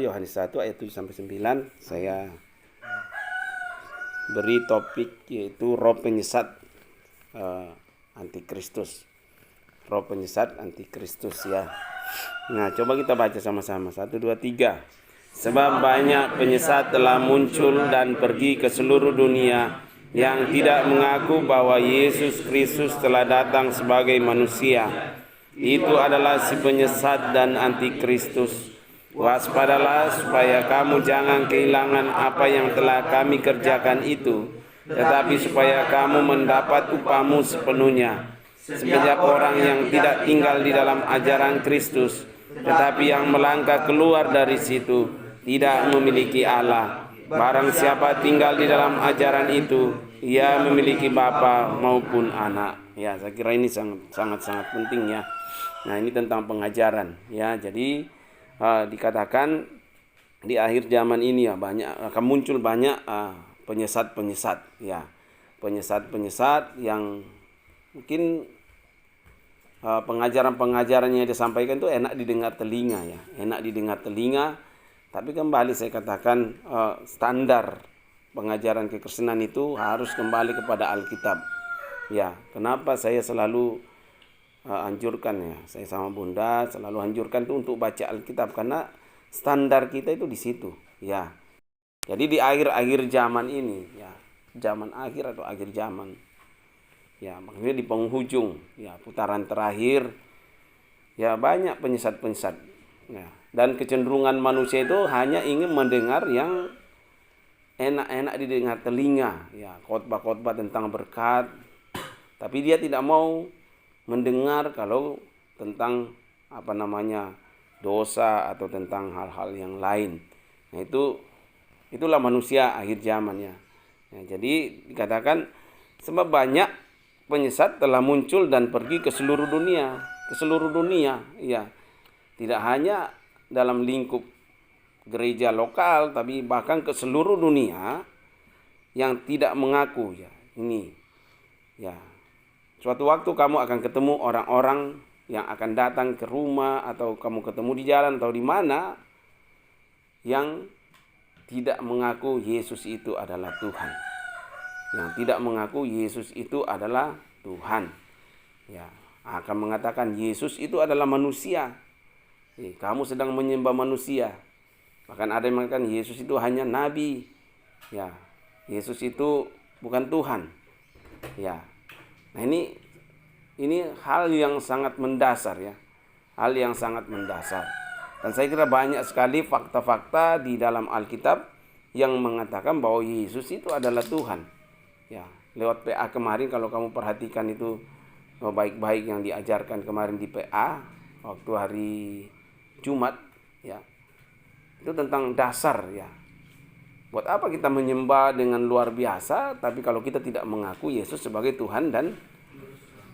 Yohanes 1 ayat 7 sampai 9 saya beri topik yaitu roh penyesat antikristus. Roh penyesat antikristus ya. Nah, coba kita baca sama-sama. 1 2 3. Sebab banyak penyesat telah muncul dan pergi ke seluruh dunia yang tidak mengaku bahwa Yesus Kristus telah datang sebagai manusia. Itu adalah si penyesat dan antikristus. Waspadalah supaya kamu jangan kehilangan apa yang telah kami kerjakan itu, tetapi supaya kamu mendapat upahmu sepenuhnya. Sebab orang yang tidak tinggal di dalam ajaran Kristus, tetapi yang melangkah keluar dari situ, tidak memiliki Allah. Barang siapa tinggal di dalam ajaran itu, ia memiliki Bapa maupun anak. Ya, saya kira ini sangat penting ya. Nah, ini tentang pengajaran ya. Jadi dikatakan di akhir zaman ini ya akan muncul banyak penyesat-penyesat ya. Penyesat-penyesat yang mungkin pengajaran-pengajarannya yang disampaikan itu enak didengar telinga ya. Enak didengar telinga, tapi kembali saya katakan standar pengajaran kekristenan itu harus kembali kepada Alkitab. Ya, kenapa saya selalu anjurkan ya, saya sama Bunda selalu anjurkan itu untuk baca Alkitab karena standar kita itu di situ ya. Jadi di akhir-akhir zaman ini ya, zaman akhir atau akhir zaman ya, maksudnya di penghujung ya, putaran terakhir ya, banyak penyesat-penyesat ya. Dan kecenderungan manusia itu hanya ingin mendengar yang enak-enak didengar telinga ya, khotbah-khotbah tentang berkat, tapi dia tidak mau mendengar kalau tentang dosa atau tentang hal-hal yang lain. Nah, itulah manusia akhir zamannya. Nah, jadi dikatakan sebab banyak penyesat telah muncul dan pergi ke seluruh dunia ya. Tidak hanya dalam lingkup gereja lokal, tapi bahkan ke seluruh dunia yang tidak mengaku ya. Ini ya. Suatu waktu kamu akan ketemu orang-orang yang akan datang ke rumah atau kamu ketemu di jalan atau di mana yang tidak mengaku Yesus itu adalah Tuhan. Yang tidak mengaku Yesus itu adalah Tuhan. Ya, akan mengatakan Yesus itu adalah manusia. Kamu sedang menyembah manusia. Bahkan ada yang mengatakan Yesus itu hanya nabi. Ya, Yesus itu bukan Tuhan. Ya. Nah, ini hal yang sangat mendasar ya. Hal yang sangat mendasar. Dan saya kira banyak sekali fakta-fakta di dalam Alkitab yang mengatakan bahwa Yesus itu adalah Tuhan. Ya, lewat PA kemarin kalau kamu perhatikan itu baik-baik yang diajarkan kemarin di PA waktu hari Jumat ya. Itu tentang dasar ya. Buat apa kita menyembah dengan luar biasa tapi kalau kita tidak mengaku Yesus sebagai Tuhan dan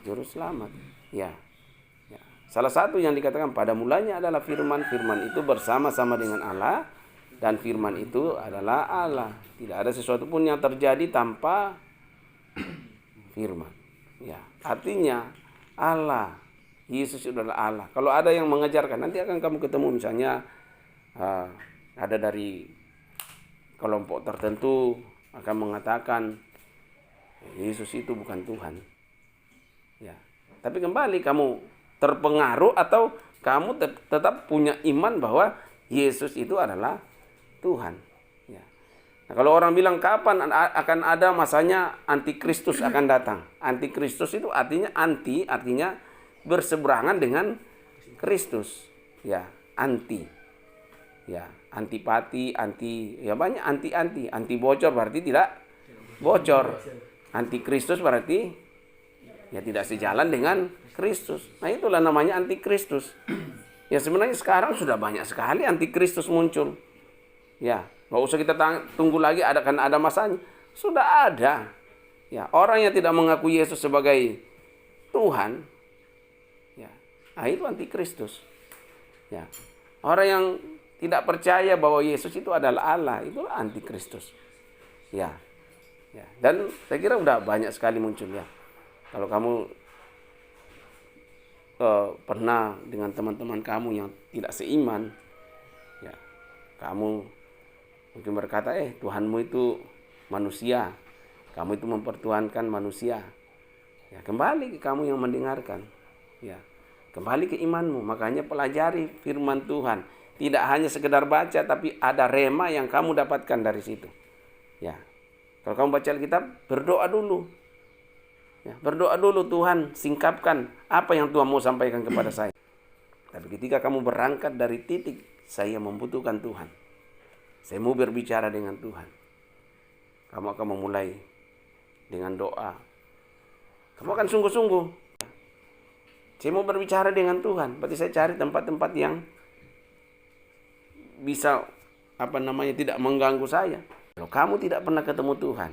juru selamat ya. Ya. Salah satu yang dikatakan pada mulanya adalah firman. Firman itu bersama-sama dengan Allah dan firman itu adalah Allah. Tidak ada sesuatu pun yang terjadi tanpa firman. Ya, artinya Allah, Yesus adalah Allah. Kalau ada yang mengajarkan, nanti akan kamu ketemu misalnya ada dari kelompok tertentu akan mengatakan Yesus itu bukan Tuhan. Ya. Tapi kembali kamu terpengaruh atau kamu tetap punya iman bahwa Yesus itu adalah Tuhan. Ya. Nah, kalau orang bilang kapan akan ada masanya antikristus akan datang. Antikristus itu artinya artinya berseberangan dengan Kristus. Ya, anti. Ya, antipati, ya banyak anti bocor berarti tidak bocor. Antikristus berarti ya tidak sejalan dengan Kristus. Nah, itulah namanya antikristus. Ya, sebenarnya sekarang sudah banyak sekali antikristus muncul. Ya, nggak usah kita tunggu lagi akan ada masanya. Sudah ada. Ya, orang yang tidak mengaku Yesus sebagai Tuhan, ya, nah itu antikristus. Ya, orang yang tidak percaya bahwa Yesus itu adalah Allah, itulah antikristus. Ya, ya. Dan saya kira udah banyak sekali muncul ya. Kalau kamu pernah dengan teman-teman kamu yang tidak seiman, ya, kamu mungkin berkata, Tuhanmu itu manusia, kamu itu mempertuhankan manusia. Ya, kembali ke kamu yang mendengarkan. Ya, kembali ke imanmu. Makanya pelajari firman Tuhan. Tidak hanya sekedar baca, tapi ada rema yang kamu dapatkan dari situ. Ya, kalau kamu baca Alkitab, berdoa dulu. Ya, berdoa dulu, Tuhan singkapkan apa yang Tuhan mau sampaikan kepada saya. Tapi ketika kamu berangkat dari titik, saya membutuhkan Tuhan, saya mau berbicara dengan Tuhan, kamu akan memulai dengan doa. Kamu akan sungguh-sungguh. Saya mau berbicara dengan Tuhan. Berarti saya cari tempat-tempat yang bisa tidak mengganggu saya. Kalau kamu tidak pernah ketemu Tuhan,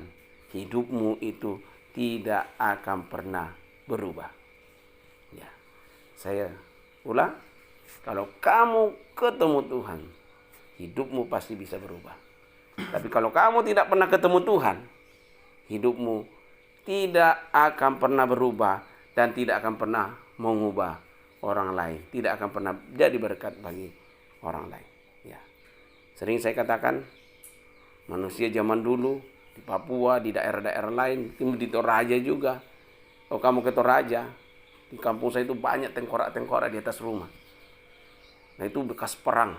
hidupmu itu tidak akan pernah berubah. Ya, saya ulang. Kalau kamu ketemu Tuhan, hidupmu pasti bisa berubah. Tapi kalau kamu tidak pernah ketemu Tuhan, hidupmu tidak akan pernah berubah dan tidak akan pernah mengubah orang lain. Tidak akan pernah jadi berkat bagi orang lain. Ya. Sering saya katakan, manusia zaman dulu di Papua, di daerah-daerah lain, di Toraja juga. Kalau kamu ke Toraja, di kampung saya itu banyak tengkorak-tengkorak di atas rumah. Nah, itu bekas perang.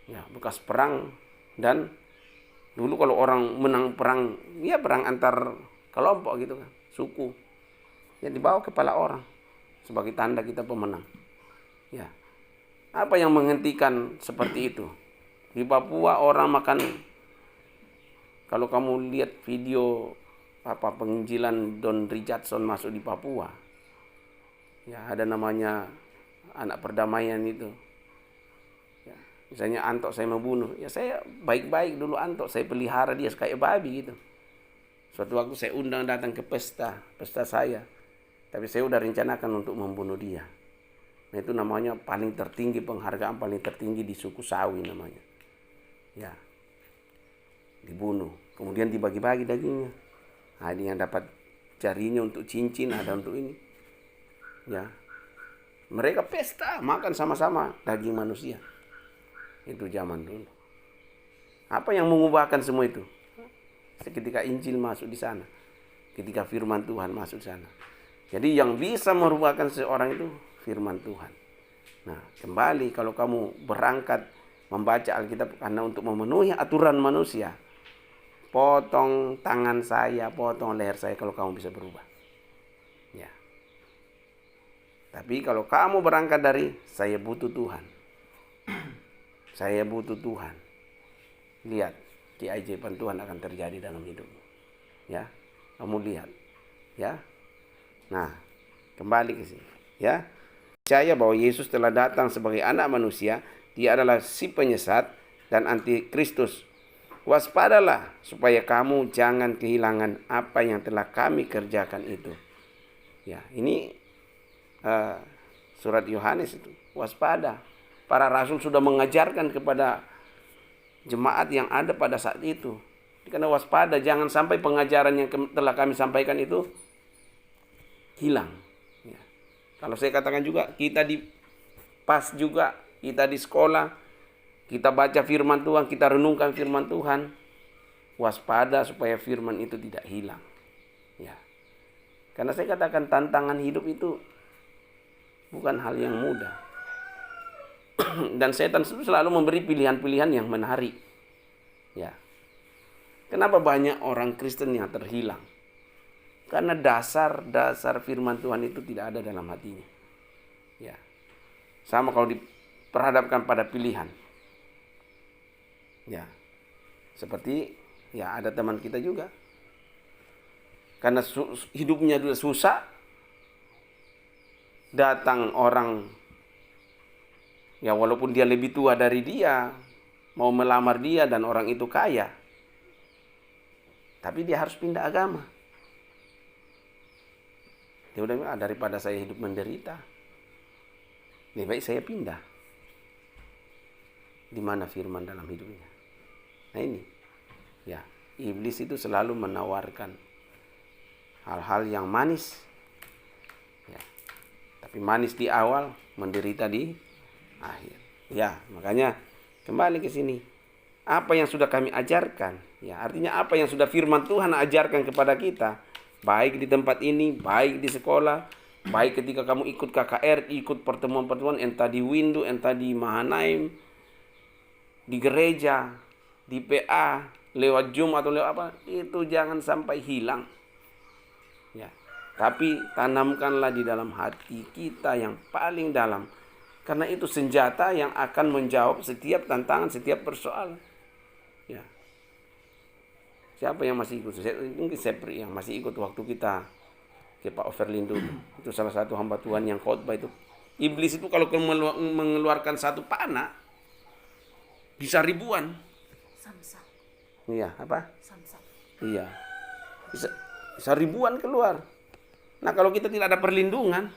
Ya, bekas perang. Dan dulu kalau orang menang perang, ya perang antar kelompok gitu kan, suku. Ya, dibawa kepala orang sebagai tanda kita pemenang. Ya. Apa yang menghentikan seperti itu? Di Papua orang makan, kalau kamu lihat video penginjilan Don Richardson masuk di Papua. Ya, ada namanya anak perdamaian itu. Ya, misalnya Antok saya membunuh, ya saya baik-baik dulu Antok, saya pelihara dia kayak babi gitu. Suatu waktu saya undang datang ke pesta saya. Tapi saya udah rencanakan untuk membunuh dia. Nah, itu namanya paling tertinggi, penghargaan paling tertinggi di suku Sawi namanya. Ya. Dibunuh. Kemudian dibagi-bagi dagingnya. Ada yang dapat jarinya untuk cincin, ada untuk ini. Ya. Mereka pesta, makan sama-sama daging manusia. Itu zaman dulu. Apa yang mengubahkan semua itu? Ketika Injil masuk di sana. Ketika firman Tuhan masuk di sana. Jadi yang bisa merubahkan seorang itu firman Tuhan. Nah, kembali kalau kamu berangkat membaca Alkitab karena untuk memenuhi aturan manusia, potong tangan saya, potong leher saya kalau kamu bisa berubah. Ya. Tapi kalau kamu berangkat dari saya butuh Tuhan. Saya butuh Tuhan. Lihat, keajaiban Tuhan akan terjadi dalam hidupmu. Ya. Kamu lihat. Ya. Nah, kembali ke sini, ya. Percaya bahwa Yesus telah datang sebagai anak manusia, dia adalah si penyesat dan antikristus. Waspadalah supaya kamu jangan kehilangan apa yang telah kami kerjakan itu. Ya, ini surat Yohanes itu. Waspada. Para rasul sudah mengajarkan kepada jemaat yang ada pada saat itu. Karena waspada, jangan sampai pengajaran yang telah kami sampaikan itu hilang. Ya. Kalau saya katakan juga, kita kita di sekolah, kita baca firman Tuhan, kita renungkan firman Tuhan, waspada supaya firman itu tidak hilang. Ya. Karena saya katakan tantangan hidup itu bukan hal yang mudah. Dan setan selalu memberi pilihan-pilihan yang menarik. Ya. Kenapa banyak orang Kristen yang terhilang? Karena dasar firman Tuhan itu tidak ada dalam hatinya. Ya. Sama kalau diperhadapkan pada pilihan. Ya. Seperti ya ada teman kita juga. Karena hidupnya sudah susah, datang orang, ya walaupun dia lebih tua dari dia, mau melamar dia dan orang itu kaya. Tapi dia harus pindah agama. Dia udah bilang, daripada saya hidup menderita, lebih baik saya pindah. Di mana firman dalam hidupnya? Nah ini, ya iblis itu selalu menawarkan hal-hal yang manis. Ya, tapi manis di awal, menderita di akhir. Ya, makanya Kembali ke sini. Apa yang sudah kami ajarkan? Ya, artinya apa yang sudah firman Tuhan ajarkan kepada kita, baik di tempat ini, baik di sekolah, baik ketika kamu ikut KKR, ikut pertemuan-pertemuan, entah di Windu, entah di Mahanaim, di gereja, di PA, lewat Zoom atau lewat apa, itu jangan sampai hilang. Ya, tapi tanamkanlah di dalam hati kita yang paling dalam. Karena itu senjata yang akan menjawab setiap tantangan, setiap persoalan. Ya. Siapa yang masih ikut? Mungkin Sepri yang masih ikut waktu kita ke Pak Overlindo. Itu salah satu hamba Tuhan yang khotbah itu. Iblis itu kalau mengeluarkan satu panah bisa ribuan. Samsak. Iya, apa? Samsak. Iya. Bisa ribuan keluar. Nah, kalau kita tidak ada perlindungan,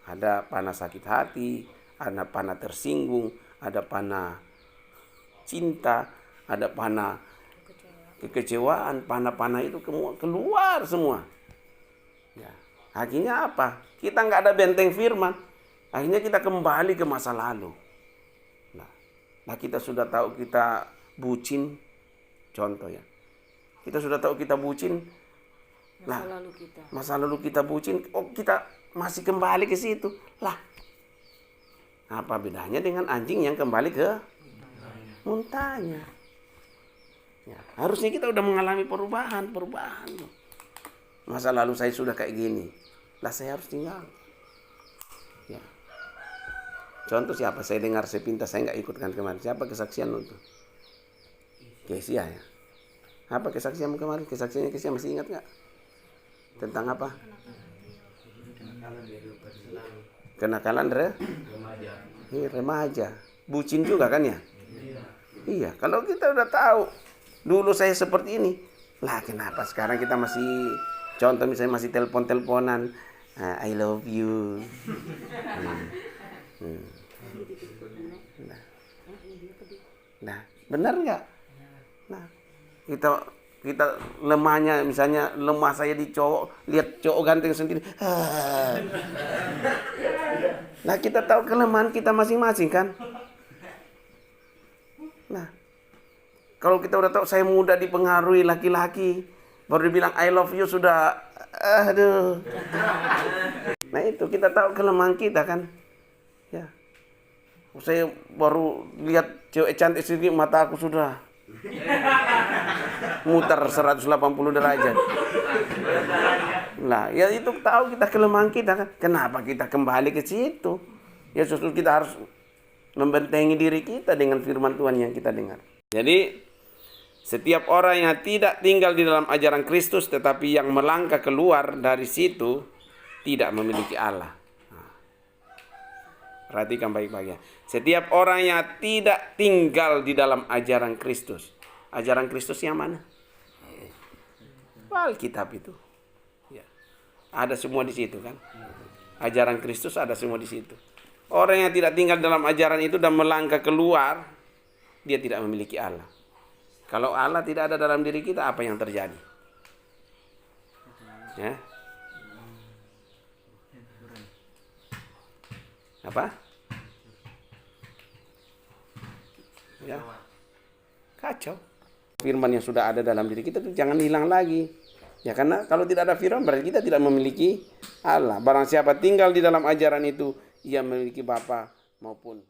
ada panah sakit hati, ada panah tersinggung, ada panah cinta, ada panah kekecewaan, panah-panah itu keluar semua. Ya. Akhirnya apa? Kita nggak ada benteng firman. Akhirnya kita kembali ke masa lalu. Nah, kita sudah tahu kita bucin, contoh ya. Kita sudah tahu kita bucin. Masa lalu kita bucin. Oh, kita masih kembali ke situ. Lah, apa bedanya dengan anjing yang kembali ke muntahnya? Ya, harusnya kita udah mengalami perubahan. Masa lalu saya sudah kayak gini. Lah, saya harus tinggal. Ya. Contoh siapa? Saya dengar sepintas, saya nggak ikutkan kemarin. Siapa kesaksian itu? Kesia ya. Apa kesaksianmu kemarin? Kesaksiannya Kesia masih ingat nggak? Tentang apa? Kenakalan remaja. Bucin juga kan ya? Iya. Kalau kita udah tahu dulu saya seperti ini, lah kenapa sekarang kita masih, contoh misalnya masih telepon-teleponan, I love you. Nah, benar nggak? Nah, kita lemahnya, misalnya lemah saya di cowok, lihat cowok ganteng sendiri. Nah, kita tahu kelemahan kita masing-masing kan? Nah, kalau kita udah tahu saya mudah dipengaruhi laki-laki, baru dibilang I love you sudah, aduh. Nah, itu kita tahu kelemahan kita kan? Ya. Saya baru lihat cewek cantik sedikit, mata aku sudah muter 180 derajat. Nah, ya itu tahu kita kelemahan kita kan. Kenapa kita kembali ke situ? Ya justru kita harus membentengi diri kita dengan firman Tuhan yang kita dengar. Jadi setiap orang yang tidak tinggal di dalam ajaran Kristus tetapi yang melangkah keluar dari situ tidak memiliki Allah. Perhatikan baik-baik ya. Setiap orang yang tidak tinggal di dalam ajaran Kristus. Ajaran Kristus yang mana? Alkitab itu. Ya. Ada semua di situ kan. Ajaran Kristus ada semua di situ. Orang yang tidak tinggal dalam ajaran itu dan melangkah keluar, dia tidak memiliki Allah. Kalau Allah tidak ada dalam diri kita, apa yang terjadi? Ya. Apa? Ya. Kacau. Firman yang sudah ada dalam diri kita itu jangan hilang lagi. Ya, karena kalau tidak ada firman berarti kita tidak memiliki Allah. Barang siapa tinggal di dalam ajaran itu, ia memiliki Bapa maupun